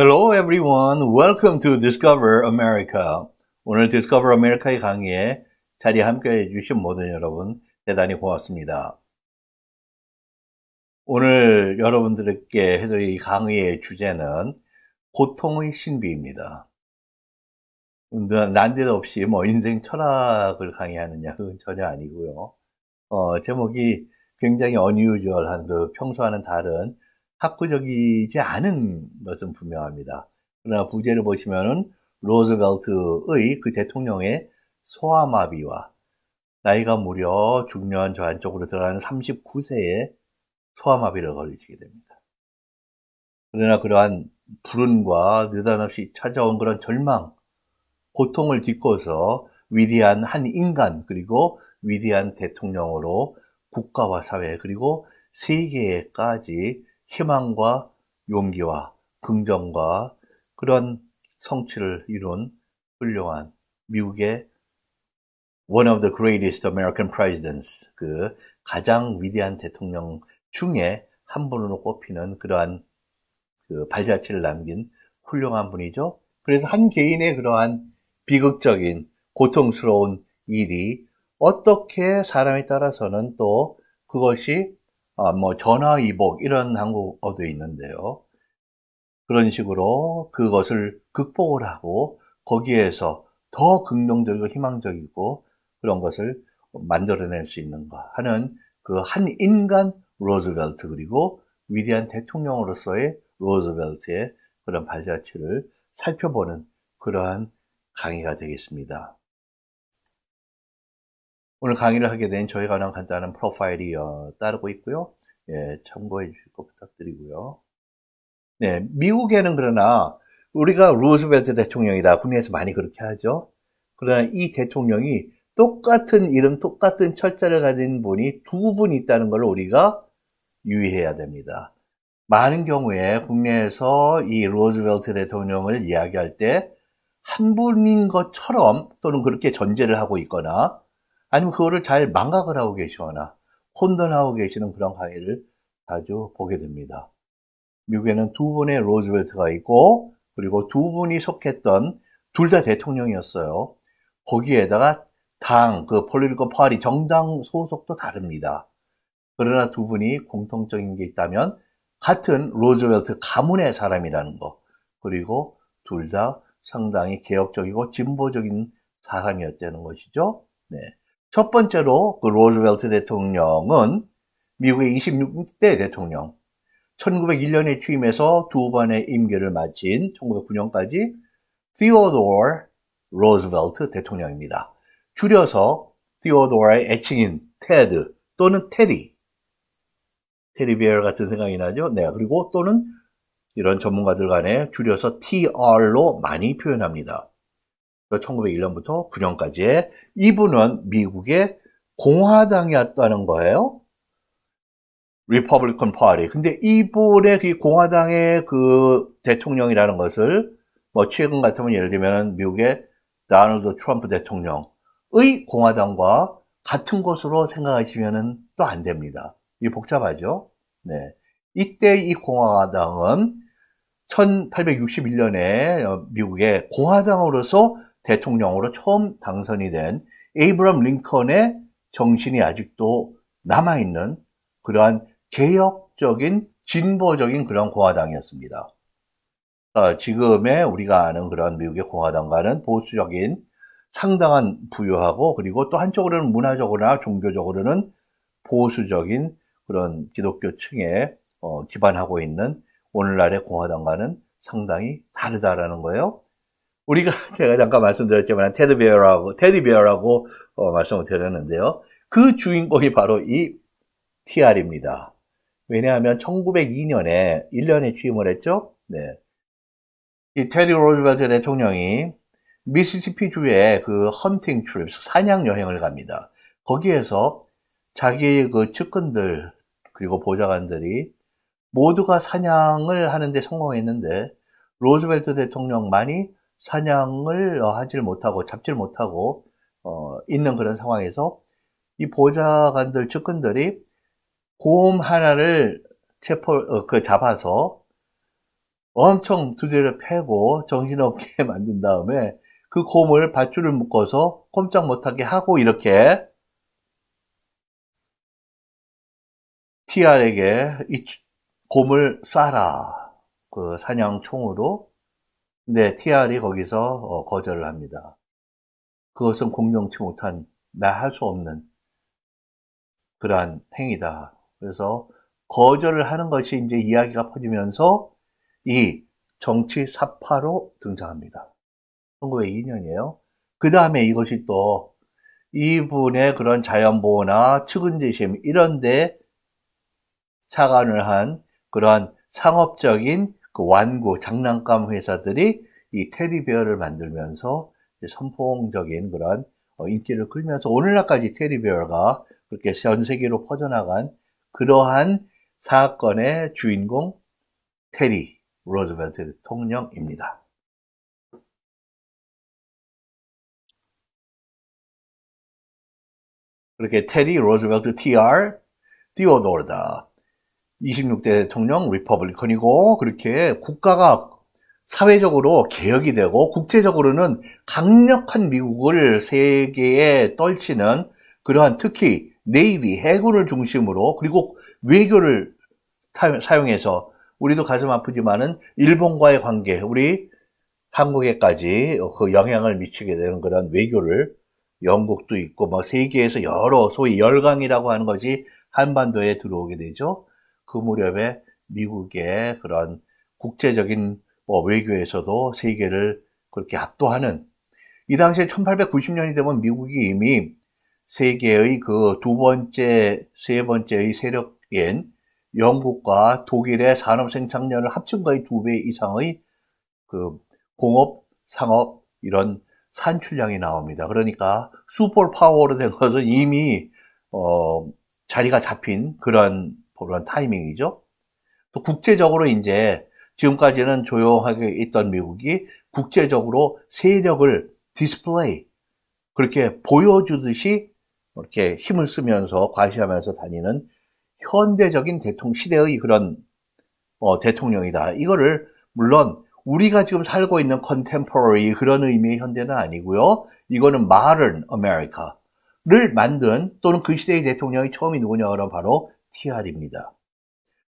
Hello everyone, welcome to Discover America. 오늘 Discover America의 강의에 자리에 함께해 주신 모든 여러분 대단히 고맙습니다. 오늘 여러분들께 해드릴 강의의 주제는 고통의 신비입니다. 난데없이 인생 철학을 강의하느냐, 그건 전혀 아니고요. 제목이 굉장히 unusual한 평소와는 다른 학구적이지 않은 것은 분명합니다. 그러나 부제를 보시면은 로즈벨트의 그 대통령의 소아마비와 나이가 무려 중년 저 안쪽으로 들어가는 39세에 소아마비를 걸리시게 됩니다. 그러나 그러한 불운과 느닷없이 찾아온 그런 절망, 고통을 딛고서 위대한 한 인간 그리고 위대한 대통령으로 국가와 사회 그리고 세계까지 희망과 용기와 긍정과 그런 성취를 이룬 훌륭한 미국의 one of the greatest American presidents, 그 가장 위대한 대통령 중에 한 분으로 꼽히는 그러한 그 발자취를 남긴 훌륭한 분이죠. 그래서 한 개인의 그러한 비극적인 고통스러운 일이 어떻게 사람에 따라서는 또 그것이 전화위복 이런 한국어도 있는데요. 그런 식으로 그것을 극복을 하고 거기에서 더 긍정적이고 희망적이고 그런 것을 만들어낼 수 있는가 하는 그 한 인간 로즈벨트 그리고 위대한 대통령으로서의 로즈벨트의 그런 발자취를 살펴보는 그러한 강의가 되겠습니다. 오늘 강의를 하게 된 저에 관한 간단한 프로파일이 따르고 있고요. 예, 참고해 주실 것 부탁드리고요. 네, 미국에는 그러나 우리가 루즈벨트 대통령이다. 국내에서 많이 그렇게 하죠. 그러나 이 대통령이 똑같은 이름, 똑같은 철자를 가진 분이 두 분 있다는 걸 우리가 유의해야 됩니다. 많은 경우에 국내에서 이 루즈벨트 대통령을 이야기할 때 한 분인 것처럼 또는 그렇게 전제를 하고 있거나 아니면 그거를 잘 망각을 하고 계시거나 혼돈하고 계시는 그런 강의를 자주 보게 됩니다. 미국에는 두 분의 로즈벨트가 있고 그리고 두 분이 속했던 둘 다 대통령이었어요. 거기에다가 그 political party, 정당 소속도 다릅니다. 그러나 두 분이 공통적인 게 있다면 같은 로즈벨트 가문의 사람이라는 거 그리고 둘 다 상당히 개혁적이고 진보적인 사람이었다는 것이죠. 네. 첫 번째로 그 로즈벨트 대통령은 미국의 26대 대통령, 1901년에 취임해서 두 번의 임기를 마친 1909년까지 Theodore Roosevelt 대통령입니다. 줄여서 Theodore의 애칭인 테드 또는 테디 베어 같은 생각이 나죠. 네, 그리고 또는 이런 전문가들 간에 줄여서 TR로 많이 표현합니다. 1901년부터 9년까지 이분은 미국의 공화당이었다는 거예요. Republican Party. 근데 이분의 그 공화당의 그 대통령이라는 것을 최근 같으면 예를 들면 미국의 도널드 트럼프 대통령의 공화당과 같은 것으로 생각하시면 또 안 됩니다. 이게 복잡하죠? 네. 이때 이 공화당은 1861년에 미국의 공화당으로서 대통령으로 처음 당선이 된 에이브럼 링컨의 정신이 아직도 남아있는 그러한 개혁적인 진보적인 그런 공화당이었습니다. 지금의 우리가 아는 그런 미국의 공화당과는 보수적인 상당한 부유하고 그리고 또 한쪽으로는 문화적으로나 종교적으로는 보수적인 그런 기독교층에 기반하고 있는 오늘날의 공화당과는 상당히 다르다라는 거예요. 우리가 제가 잠깐 말씀드렸지만 테디 베어라고 말씀을 드렸는데요. 그 주인공이 바로 이 TR입니다. 왜냐하면 1902년에 1년에 취임을 했죠. 네. 이 테디 로즈벨트 대통령이 미시시피주의 그 헌팅 트립, 사냥 여행을 갑니다. 거기에서 자기 그 측근들 그리고 보좌관들이 모두가 사냥을 하는데 성공했는데 로즈벨트 대통령만이 사냥을 하질 못하고 잡질 못하고 있는 그런 상황에서 이 보좌관들 측근들이 곰 하나를 잡아서 엄청 두뇌를 패고 정신없게 만든 다음에 그 곰을 밧줄을 묶어서 꼼짝 못하게 하고 이렇게 TR에게 이 곰을 쏴라. 그 사냥총으로. 근데 TR이 거기서 거절을 합니다. 그것은 공정치 못한, 나 할 수 없는 그러한 행위다. 그래서 거절을 하는 것이 이제 이야기가 퍼지면서 이 정치 사파로 등장합니다. 1902년이에요. 그 다음에 이것이 또 이분의 그런 자연보호나 측은재심 이런데 착안을 한 그러한 상업적인 그 완구 장난감 회사들이 이 테디베어를 만들면서 선풍적인 그런 인기를 끌면서 오늘날까지 테디베어가 그렇게 전 세계로 퍼져나간 그러한 사건의 주인공 테디 로즈벨트 대통령입니다. 그렇게 테디 로즈벨트 TR 디오도르다 26대 대통령 리퍼블리컨이고 그렇게 국가가 사회적으로 개혁이 되고 국제적으로는 강력한 미국을 세계에 떨치는 그러한 특히 네이비 해군을 중심으로 그리고 외교를 사용해서 우리도 가슴 아프지만은 일본과의 관계 우리 한국에까지 그 영향을 미치게 되는 그런 외교를 영국도 있고 뭐 세계에서 여러 소위 열강이라고 하는 것이 한반도에 들어오게 되죠. 그 무렵에 미국의 그런 국제적인 외교에서도 세계를 그렇게 압도하는 이 당시에 1890년이 되면 미국이 이미 세계의 그 두 번째, 세 번째의 세력인 영국과 독일의 산업 생산량을 합친 거의 2배 이상의 그 공업, 상업 이런 산출량이 나옵니다. 그러니까 슈퍼 파워로 된 것은 이미 자리가 잡힌 그런 타이밍이죠. 또 국제적으로 이제 지금까지는 조용하게 있던 미국이 국제적으로 세력을 디스플레이 그렇게 보여주듯이 이렇게 힘을 쓰면서 과시하면서 다니는 현대적인 시대의 그런 대통령이다. 이거를 물론 우리가 지금 살고 있는 contemporary 그런 의미의 현대는 아니고요. 이거는 modern America를 만든 또는 그 시대의 대통령이 처음이 누구냐 그러면 바로 TR입니다.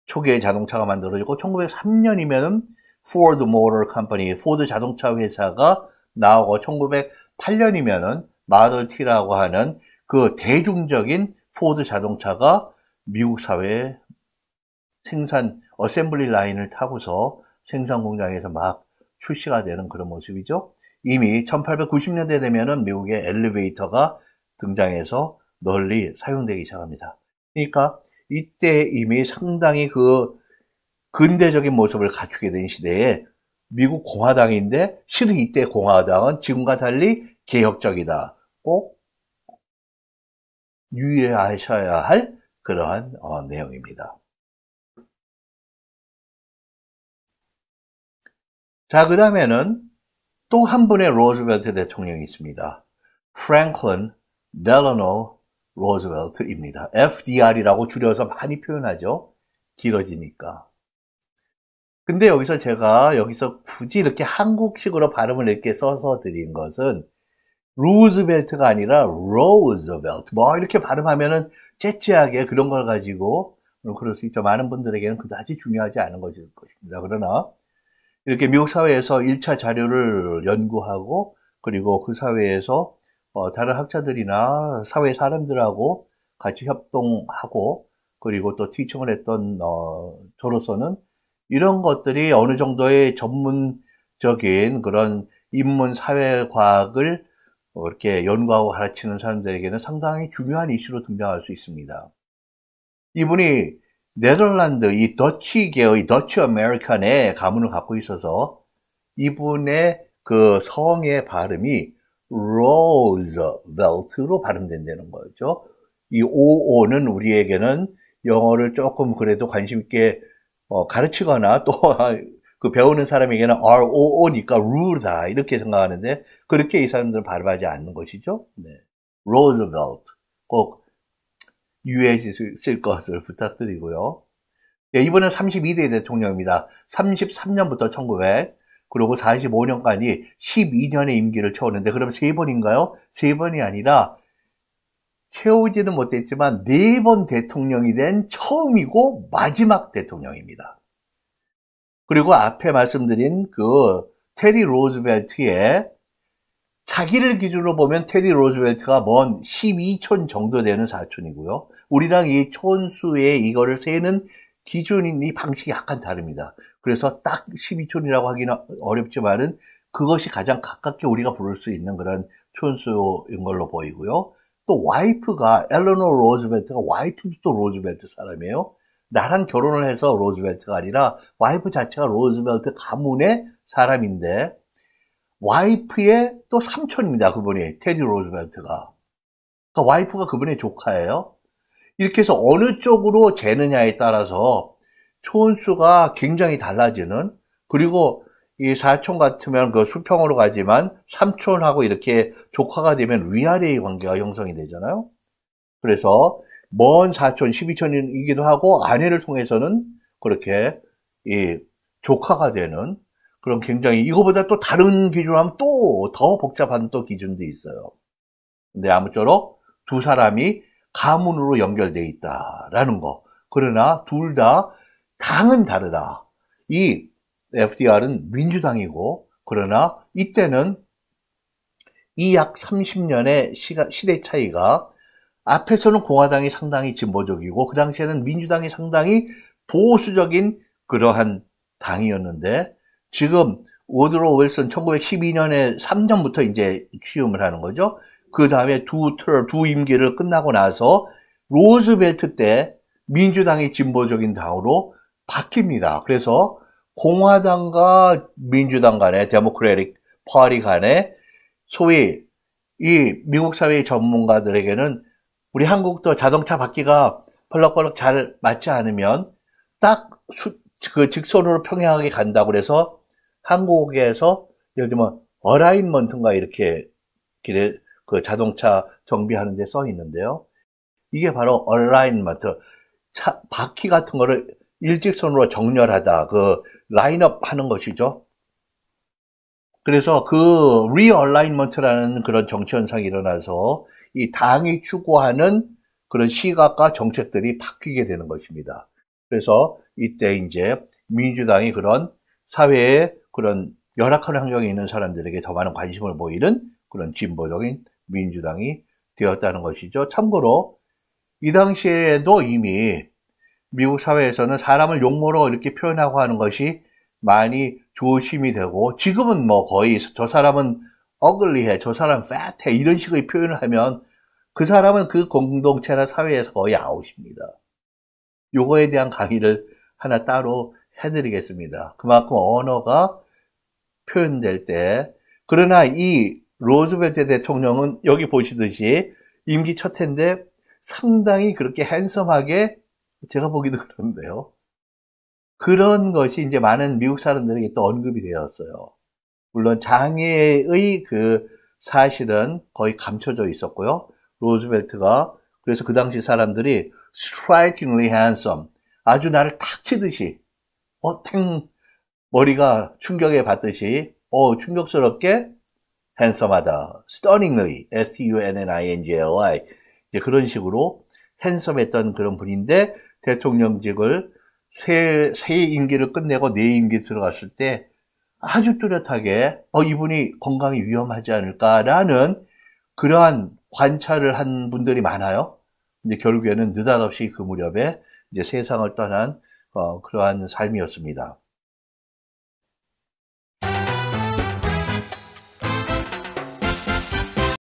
초기에 자동차가 만들어지고 1903년이면은 Ford Motor Company, 포드 자동차 회사가 나오고 1908년이면은 Model T라고 하는 그 대중적인 포드 자동차가 미국 사회에 생산 어셈블리 라인을 타고서 생산 공장에서 막 출시가 되는 그런 모습이죠. 이미 1890년대 되면은 미국의 엘리베이터가 등장해서 널리 사용되기 시작합니다. 그러니까 이때 이미 상당히 그 근대적인 모습을 갖추게 된 시대에 미국 공화당인데 실은 이때 공화당은 지금과 달리 개혁적이다. 꼭 유의하셔야 할 그러한 내용입니다. 자, 그 다음에는 또 한 분의 로즈벨트 대통령이 있습니다. 프랭클린 델러노 로즈벨트입니다. FDR이라고 줄여서 많이 표현하죠. 길어지니까. 근데 여기서 제가 굳이 이렇게 한국식으로 발음을 이렇게 써서 드린 것은 루즈벨트가 아니라 로즈벨트. 뭐 이렇게 발음하면은 째째하게 그런 걸 가지고 그럴 수 있죠. 많은 분들에게는 그다지 중요하지 않은 것일 것입니다. 그러나 이렇게 미국 사회에서 1차 자료를 연구하고 그리고 그 사회에서 다른 학자들이나 사회 사람들하고 같이 협동하고 그리고 또 티칭을 했던 저로서는 이런 것들이 어느 정도의 전문적인 그런 인문 사회과학을 이렇게 연구하고 가르치는 사람들에게는 상당히 중요한 이슈로 등장할 수 있습니다. 이분이 네덜란드 이 더치 계의 더치 아메리칸의 가문을 갖고 있어서 이분의 그 성의 발음이 로즈벨트로 발음된다는 거죠. 이 OO는 우리에게는 영어를 조금 그래도 관심 있게 가르치거나 또 그 배우는 사람에게는 ROO니까 루다 이렇게 생각하는데 그렇게 이 사람들은 발음하지 않는 것이죠. 네. 로즈벨트 꼭 유의해 주실 것을 부탁드리고요. 예, 이번엔 32대 대통령입니다. 33년부터 1900, 그리고 45년까지 12년의 임기를 채웠는데, 그럼 3번인가요? 3번이 아니라, 채우지는 못했지만 4번 대통령이 된 처음이고 마지막 대통령입니다. 그리고 앞에 말씀드린 그 테디 로즈벨트의 자기를 기준으로 보면 테디 로즈벨트가 먼 12촌 정도 되는 사촌이고요. 우리랑 이 촌수의 이거를 세는 기준인 이 방식이 약간 다릅니다. 그래서 딱 12촌이라고 하기는 어렵지만은 그것이 가장 가깝게 우리가 부를 수 있는 그런 촌수인 걸로 보이고요. 또 와이프가 엘레노 로즈벨트가 와이프도 또 로즈벨트 사람이에요. 나랑 결혼을 해서 로즈벨트가 아니라 와이프 자체가 로즈벨트 가문의 사람인데 와이프의 또 삼촌입니다. 그분이 테디 로즈벨트가. 그러니까 와이프가 그분의 조카예요. 이렇게 해서 어느 쪽으로 재느냐에 따라서 촌수가 굉장히 달라지는, 그리고 이 사촌 같으면 그 수평으로 가지만 삼촌하고 이렇게 조카가 되면 위아래의 관계가 형성이 되잖아요. 그래서 먼 사촌 12촌이기도 하고 아내를 통해서는 그렇게 이 조카가 되는 그런 굉장히 이거보다 또 다른 기준으로 하면 또 더 복잡한 또 기준도 있어요. 근데 아무쪼록 두 사람이 가문으로 연결되어 있다라는 거. 그러나 둘 다 당은 다르다. 이 FDR은 민주당이고, 그러나 이때는 이 약 30년의 시대 차이가 앞에서는 공화당이 상당히 진보적이고 그 당시에는 민주당이 상당히 보수적인 그러한 당이었는데, 지금 우드로 윌슨 1912년에 3년부터 이제 취임을 하는 거죠. 그 다음에 두 임기를 끝나고 나서 로즈벨트 때 민주당이 진보적인 당으로 바뀝니다. 그래서 공화당과 민주당 간에, 데모크래틱 파티 간에 소위 이 미국 사회의 전문가들에게는 우리 한국도 자동차 바퀴가 펄럭펄럭 잘 맞지 않으면 딱 그 직선으로 평행하게 간다고 그래서 한국에서 예를 들면 어라인먼트인가 이렇게 그 자동차 정비하는 데 써 있는데요. 이게 바로 얼라인먼트. 바퀴 같은 거를 일직선으로 정렬하다, 그 라인업 하는 것이죠. 그래서 그 리얼라인먼트라는 그런 정치 현상이 일어나서 이 당이 추구하는 그런 시각과 정책들이 바뀌게 되는 것입니다. 그래서 이때 이제 민주당이 그런 사회에 그런 열악한 환경에 있는 사람들에게 더 많은 관심을 보이는 그런 진보적인 민주당이 되었다는 것이죠. 참고로 이 당시에도 이미 미국 사회에서는 사람을 용모로 이렇게 표현하고 하는 것이 많이 조심이 되고, 지금은 뭐 거의 저 사람은 ugly해, 저 사람 fat해 이런 식의 표현을 하면 그 사람은 그 공동체나 사회에서 거의 아웃입니다. 요거에 대한 강의를 하나 따로 해드리겠습니다. 그만큼 언어가 표현될 때. 그러나 이 로즈벨트 대통령은 여기 보시듯이 임기 첫 해인데 상당히 그렇게 핸섬하게, 제가 보기도 그런데요. 그런 것이 이제 많은 미국 사람들에게 또 언급이 되었어요. 물론 장애의 그 사실은 거의 감춰져 있었고요. 로즈벨트가, 그래서 그 당시 사람들이 strikingly handsome, 아주 나를 탁 치듯이, 머리가 충격에 받듯이, 충격스럽게 handsome하다. stunningly, S-T-U-N-N-I-N-G-L-I, 이제 그런 식으로 핸섬했던 그런 분인데, 대통령직을 새 임기를 끝내고 내 임기 들어갔을 때 아주 뚜렷하게 이분이 건강이 위험하지 않을까라는 그러한 관찰을 한 분들이 많아요. 근데 결국에는 느닷없이 그 무렵에 이제 세상을 떠난 그러한 삶이었습니다.